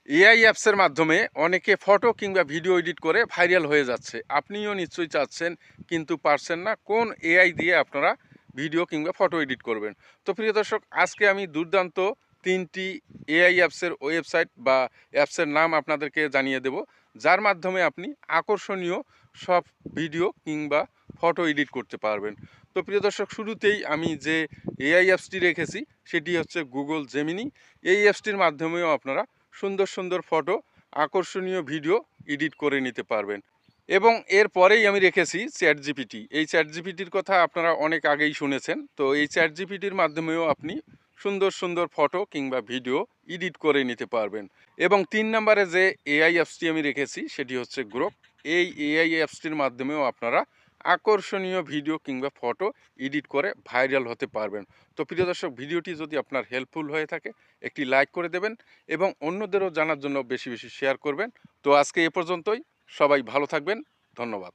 AI অ্যাপসের মাধ্যমে অনেকে ফটো কিংবা ভিডিও এডিট করে ভাইরাল হয়ে যাচ্ছে। আপনিও নিশ্চয়ই চাচ্ছেন কিন্তু পারছেন না কোন এআই দিয়ে আপনারা ভিডিও কিংবা ফটো এডিট করবেন। তো প্রিয় দর্শক, আজকে আমি দুর্দান্ত 3টি এআই অ্যাপসের ওয়েবসাইট বা অ্যাপসের নাম আপনাদেরকে জানিয়ে দেব, যার মাধ্যমে আপনি আকর্ষণীয় সব ভিডিও কিংবা ফটো এডিট করতে পারবেন। তো প্রিয় দর্শক, শুরুতেই আমি যে এআই অ্যাপসটি রেখেছি সেটি হচ্ছে গুগল জেমিনি। এই অ্যাপসটির মাধ্যমেও আপনারা সুন্দর সুন্দর ফটো, আকর্ষণীয় ভিডিও এডিট করে নিতে পারবেন। এবং এরপরেই আমি রেখেছি চ্যাট জিপিটি। এই চ্যাট জিপিটির কথা আপনারা অনেক আগেই শুনেছেন। তো এই চ্যাট জিপিটির মাধ্যমেও আপনি সুন্দর সুন্দর ফটো কিংবা ভিডিও এডিট করে নিতে পারবেন। এবং 3 নম্বরে যে এআই অ্যাপসটি আমি রেখেছি সেটি হচ্ছে গ্রোক। এই এআই অ্যাপসটির মাধ্যমেও আপনারা আকর্ষণীয় ভিডিও কিংবা ফটো এডিট করে ভাইরাল হতে পারবেন। তো প্রিয় দর্শক, ভিডিওটি যদি আপনার হেল্পফুল হয়ে থাকে একটি লাইক করে দেবেন এবং অন্যদেরও জানার জন্য বেশি বেশি শেয়ার করবেন। তো আজকে এ পর্যন্তই। সবাই ভালো থাকবেন। ধন্যবাদ।